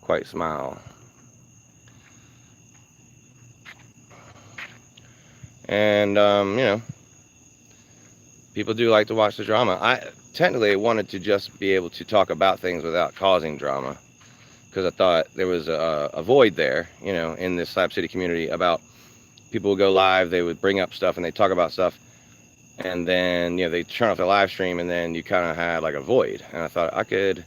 quite smile. And, you know, people do like to watch the drama. I technically wanted to just be able to talk about things without causing drama, because I thought there was a void there, you know, in this Slab City community about people would go live, they would bring up stuff and they talk about stuff, and then, you know, they turn off their live stream, and then you kind of had like a void. And I thought I could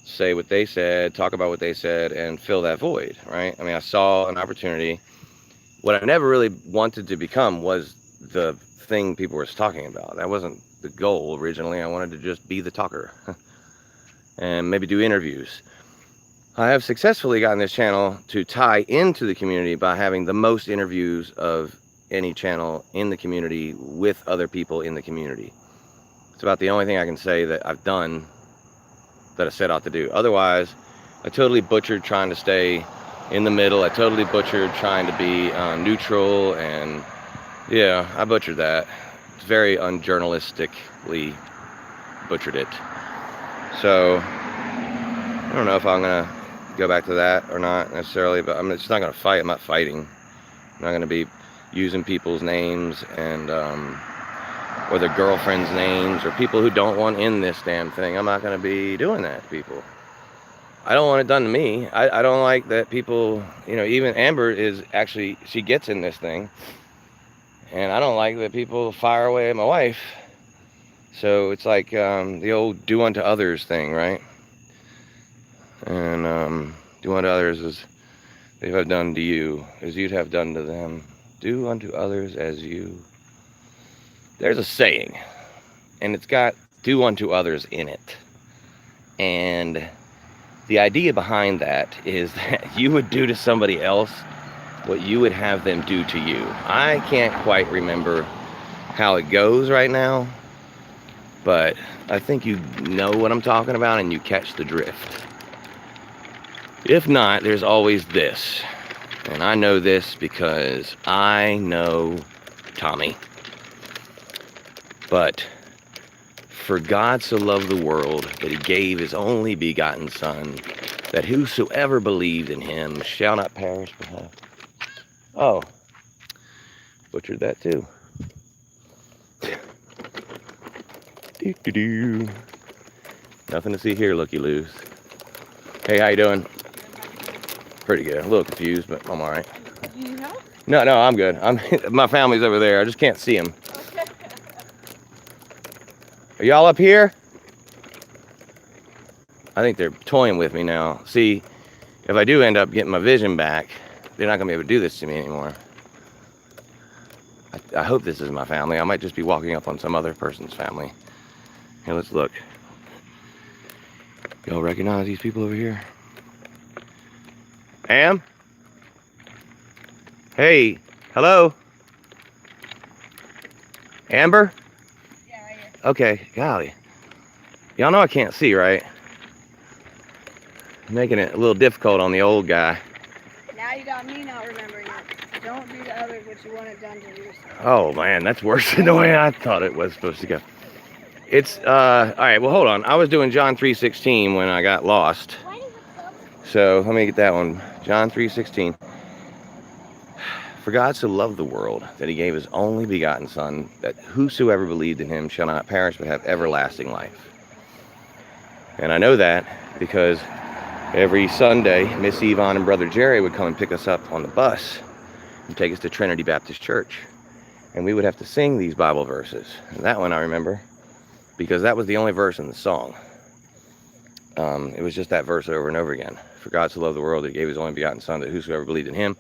say what they said, talk about what they said, and fill that void, right? I mean, I saw an opportunity. What I never really wanted to become was the thing people were talking about. That wasn't the goal originally. I wanted to just be the talker and maybe do interviews. I have successfully gotten this channel to tie into the community by having the most interviews of any channel in the community with other people in the community. It's about the only thing I can say that I've done that I set out to do. Otherwise, I totally butchered trying to stay in the middle. I totally butchered trying to be neutral, and yeah, I butchered that. It's very unjournalistically butchered it. So I don't know if I'm gonna go back to that or not necessarily, but I'm just not gonna fight. I'm not fighting. I'm not gonna be using people's names and or their girlfriends' names or people who don't want in this damn thing. I'm not gonna be doing that to people. I don't want it done to me. I don't like that people, you know, even Amber is actually, she gets in this thing. And I don't like that people fire away at my wife. So it's like the old do unto others thing, right? And do unto others as they have done to you, as you'd have done to them. Do unto others as you. There's a saying, and it's got do unto others in it. And the idea behind that is that you would do to somebody else what you would have them do to you. I can't quite remember how it goes right now, but I think you know what I'm talking about and you catch the drift. If not, there's always this. And I know this because I know Tommy. But for God so loved the world that he gave his only begotten Son, that whosoever believed in him shall not perish but have. Oh, butchered that too. Doo-doo-doo. Nothing to see here, looky loose. Hey, how you doing? Pretty good. A little confused, but I'm all right. You need help? No, I'm good. My family's over there. I just can't see them. Okay. Are y'all up here? I think they're toying with me now. See, if I do end up getting my vision back, they're not gonna be able to do this to me anymore. I hope this is my family. I might just be walking up on some other person's family. Here, let's look. Y'all recognize these people over here? Am? Hey, hello? Amber? Yeah, right here. Okay, golly. Y'all know I can't see, right? Making it a little difficult on the old guy. Now you got me not remembering it. Don't do to others what you want it done to yourself. Oh man, that's worse than the way I thought it was supposed to go. It's, all right, well hold on. I was doing John 3:16 when I got lost. So let me get that one. John 3:16. For God so loved the world that he gave his only begotten Son, that whosoever believed in him shall not perish but have everlasting life. And I know that because every Sunday, Miss Yvonne and Brother Jerry would come and pick us up on the bus and take us to Trinity Baptist Church. And we would have to sing these Bible verses. And that one I remember because that was the only verse in the song. It was just that verse over and over again. For God so loved the world that he gave his only begotten Son, that whosoever believed in him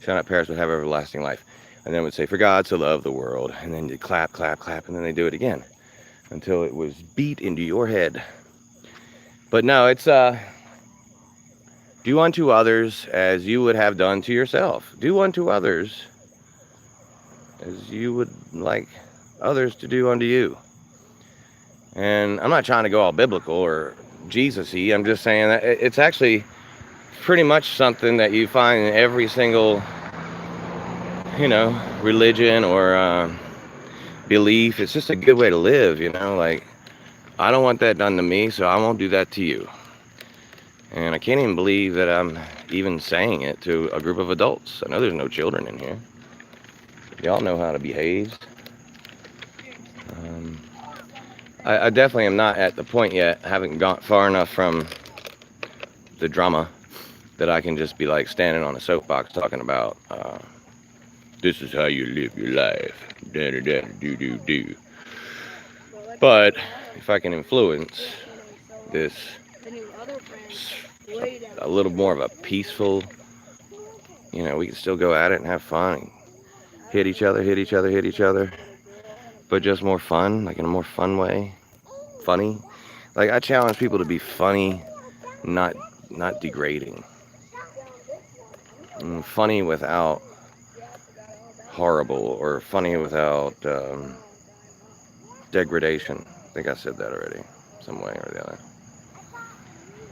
shall not perish but have everlasting life. And then it would say, for God so loved the world. And then you'd clap, clap, clap, and then they do it again until it was beat into your head. But no, it's do unto others as you would have done to yourself. Do unto others as you would like others to do unto you. And I'm not trying to go all biblical or Jesus-y. I'm just saying that it's actually pretty much something that you find in every single, you know, religion or belief. It's just a good way to live, you know, like I don't want that done to me, so I won't do that to you. And I can't even believe that I'm even saying it to a group of adults. I know there's no children in here. Y'all know how to behave. I definitely am not at the point yet. I haven't gone far enough from the drama that I can just be like standing on a soapbox talking about this is how you live your life. Da da da do do do. But if I can influence this a little more of a peaceful, you know, we can still go at it and have fun and hit each other, but just more fun, like in a more fun way. Funny. Like I challenge people to be funny, not degrading. Funny without horrible, or funny without degradation. I think I said that already, some way or the other.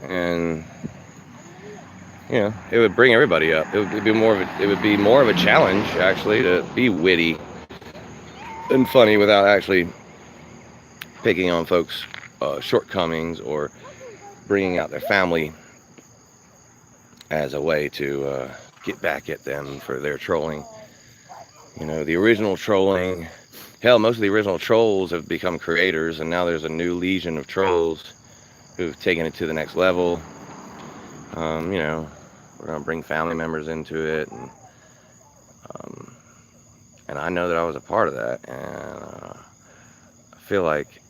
and it would bring everybody up. It would be more of a challenge actually to be witty and funny without actually picking on folks' shortcomings or bringing out their family as a way to get back at them for their trolling. The original trolling, hell, most of the original trolls have become creators, and now there's a new legion of trolls who've taken it to the next level. We're gonna bring family members into it, and I know that I was a part of that, and I feel like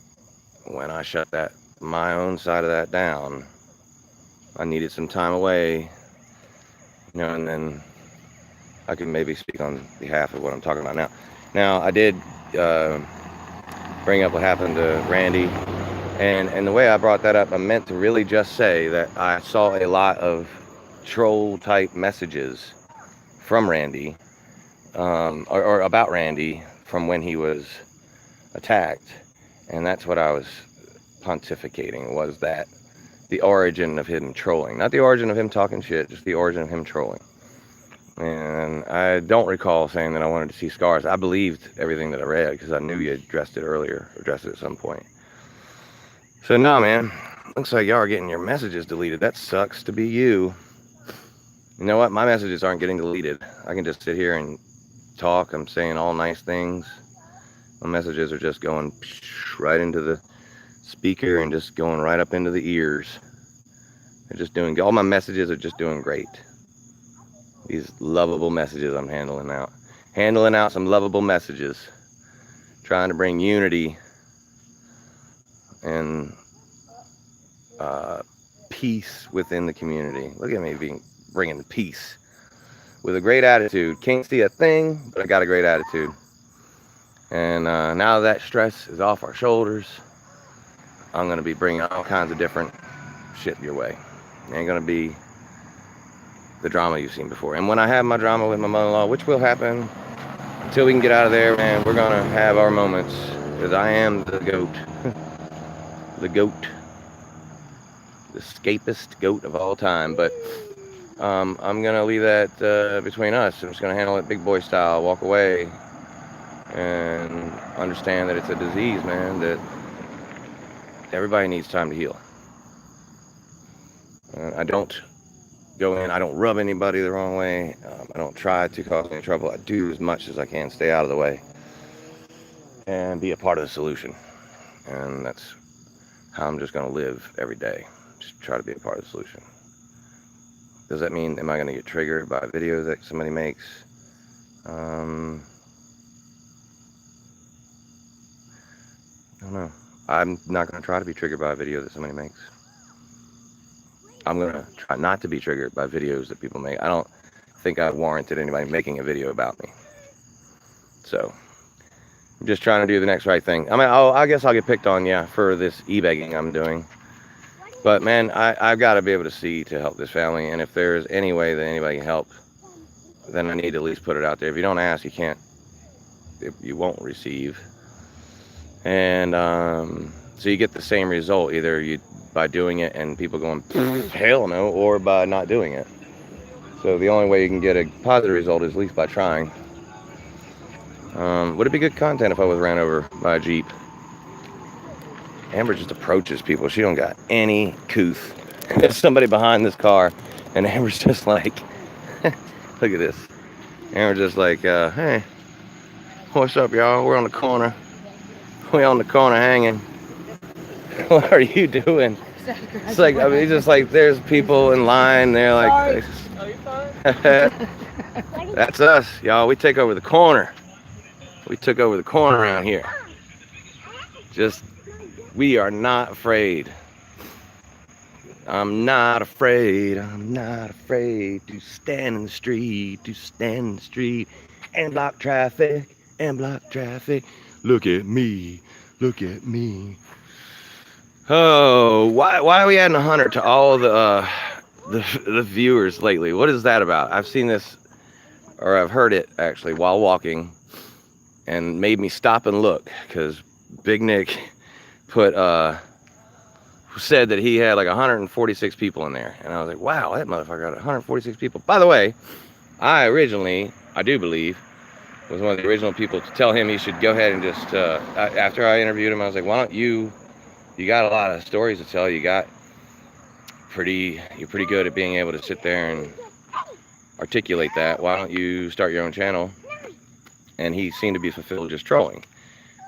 when I shut my own side of that down, I needed some time away, and then I can maybe speak on behalf of what I'm talking about now. Now, I did bring up what happened to Randy, and the way I brought that up, I meant to really just say that I saw a lot of troll-type messages from Randy, or about Randy from when he was attacked, and that's what I was pontificating, was that the origin of him trolling. Not the origin of him talking shit, just the origin of him trolling. And I don't recall saying that I wanted to see scars. I believed everything that I read because I knew you addressed it earlier, addressed it at some point. So no, man, looks like y'all are getting your messages deleted. That sucks to be you. You know what? My messages aren't getting deleted. I can just sit here and talk. I'm saying all nice things. My messages are just going right into the speaker and just going right up into the ears. They're just doing, all my messages are just doing great. These lovable messages I'm handling out some lovable messages, trying to bring unity and peace within the community. Look at me bringing peace with a great attitude. Can't see a thing, but I got a great attitude. And now that stress is off our shoulders, I'm gonna be bringing all kinds of different shit your way. It ain't gonna be the drama you've seen before. And when I have my drama with my mother-in-law, which will happen until we can get out of there, man, we're gonna have our moments, because I am the goat. The goat. The escapist goat of all time. But I'm gonna leave that between us. I'm just gonna handle it big boy style, walk away, and understand that it's a disease, man, that everybody needs time to heal. I don't go in, I don't rub anybody the wrong way. I don't try to cause any trouble. I do as much as I can stay out of the way and be a part of the solution. And that's how I'm just going to live every day. Just try to be a part of the solution. Does that mean, am I going to get triggered by videos that somebody makes? I don't know. I'm not going to try to be triggered by a video that somebody makes. I'm going to try not to be triggered by videos that people make. I don't think I've warranted anybody making a video about me. So, I'm just trying to do the next right thing. I mean, I guess I'll get picked on, yeah, for this e-begging I'm doing. But, man, I've got to be able to see to help this family. And if there's any way that anybody can help, then I need to at least put it out there. If you don't ask, you won't receive. And so you get the same result, either by doing it and people going, hell no, or by not doing it. So the only way you can get a positive result is at least by trying. Would it be good content if I was ran over by a Jeep? Amber just approaches people. She don't got any couth. There's somebody behind this car, and Amber's just like, look at this. Amber's just like, hey, what's up, y'all? We're on the corner. We're on the corner hanging. What are you doing? It's like, I mean, it's just like there's people in line. They're like, that's us, y'all. We take over the corner. We took over the corner around here. We are not afraid. I'm not afraid. I'm not afraid to stand in the street, and block traffic, Look at me. Look at me. Oh, why are we adding 100 to all the viewers lately? What is that about? I've seen this, or I've heard it actually while walking, and made me stop and look, because Big Nick put said that he had like 146 people in there. And I was like, wow, that motherfucker got 146 people. By the way, I originally, I do believe, was one of the original people to tell him he should go ahead and just, after I interviewed him, I was like, why don't you got a lot of stories to tell. You're pretty good at being able to sit there and articulate that. Why don't you start your own channel? And he seemed to be fulfilled just trolling.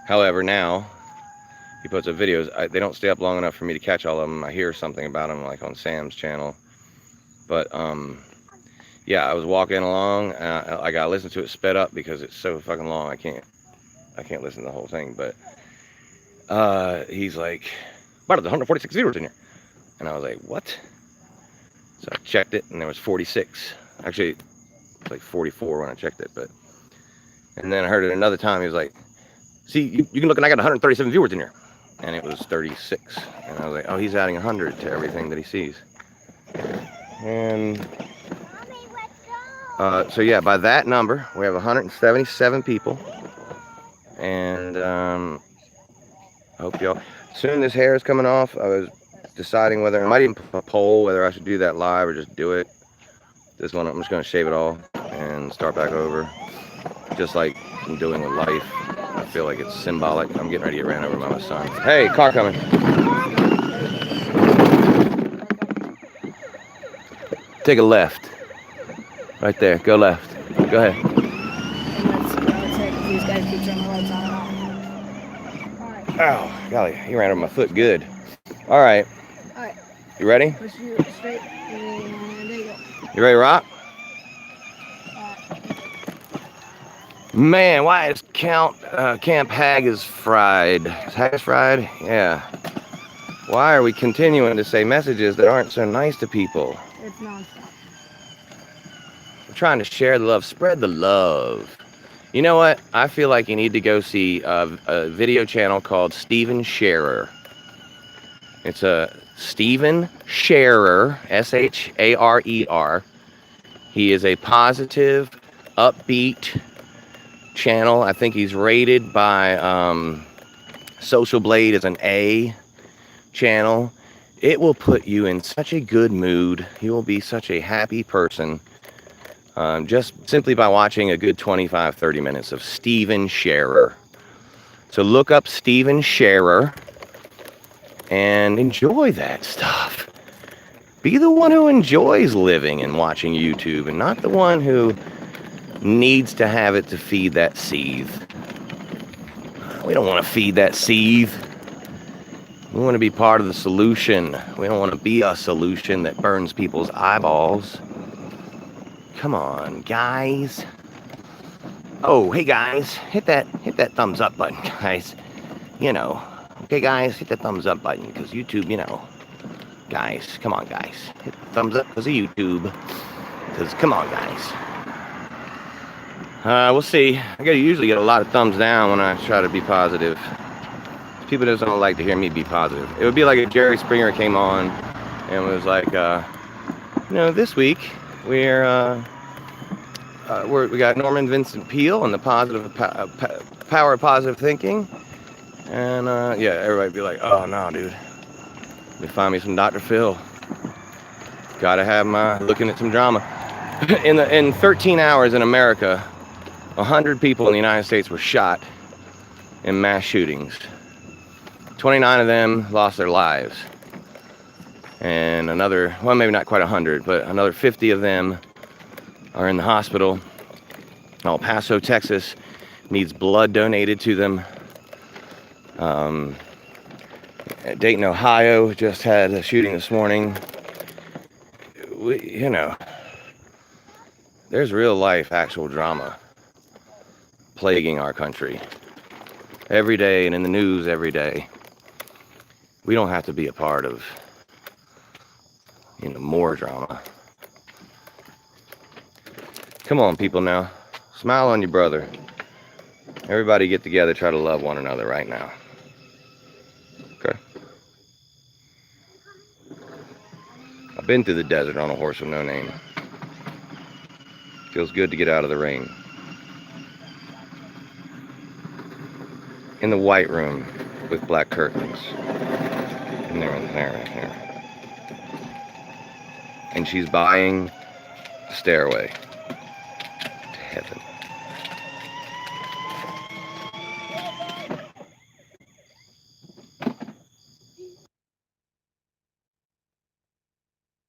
However, now he puts up videos. They don't stay up long enough for me to catch all of them. I hear something about them like on Sam's channel. But yeah, I was walking along. I gotta listen to it sped up because it's so fucking long. I can't listen to the whole thing. But he's like, "What are the 146 viewers in here?" And I was like, "What?" So I checked it, and there was 46. Actually, it's like 44 when I checked it. But and then I heard it another time. He was like, "See, you can look, and I got 137 viewers in here," and it was 36. And I was like, "Oh, he's adding 100 to everything that he sees." And so yeah, by that number, we have 177 people. And I hope y'all. Soon this hair is coming off. I was deciding whether I might even put a poll whether I should do that live or just do it. This one, I'm just gonna shave it all and start back over, just like I'm doing with life. I feel like it's symbolic. I'm getting ready to get ran over by my son. Hey, car coming. Take a left. Right there. Go left. Go ahead. These guys keep turning the lights on and off. Ow, golly, he ran over my foot good. All right. All right. You ready? Push you straight, and there you go. You ready to rock? Man, why is Camp Haggis fried? Is Haggis fried? Yeah. Why are we continuing to say messages that aren't so nice to people? It's nonstop. We're trying to share the love, spread the love. You know what? I feel like you need to go see a video channel called Steven Sharer. It's a Steven Sharer, S-H-A-R-E-R. He is a positive, upbeat channel. I think he's rated by Social Blade as an A channel. It will put you in such a good mood. You will be such a happy person. Just simply by watching a good 25-30 minutes of Steven Sharer. So look up Steven Sharer and enjoy that stuff. Be the one who enjoys living and watching YouTube and not the one who needs to have it to feed that seethe. We don't want to feed that seethe. We want to be part of the solution. We don't want to be a solution that burns people's eyeballs. Come on, guys. Oh, hey guys, hit that thumbs up button, guys. You know, okay, guys, hit that thumbs up button because YouTube, you know, guys, come on, guys, hit the thumbs up because of YouTube. Because come on, guys. We'll see. I usually get a lot of thumbs down when I try to be positive. People just don't like to hear me be positive. It would be like if Jerry Springer came on and was like, you know, this week we got Norman Vincent Peale and the positive power of positive thinking, and yeah, everybody'd be like, "Oh no, dude, let me find me some Dr. Phil. Gotta have my looking at some drama." In 13 hours in America, 100 people in the United States were shot in mass shootings. 29 of them lost their lives, and another, well, maybe not quite 100, but another 50 of them are in the hospital. El Paso, Texas needs blood donated to them. Dayton, Ohio just had a shooting this morning. You know, there's real life, actual drama plaguing our country every day and in the news every day. We don't have to be a part of, you know, more drama. Come on, people, now. Smile on your brother. Everybody get together, try to love one another right now. Okay? I've been through the desert on a horse with no name. Feels good to get out of the rain. In the white room with black curtains. And there. And she's buying the stairway.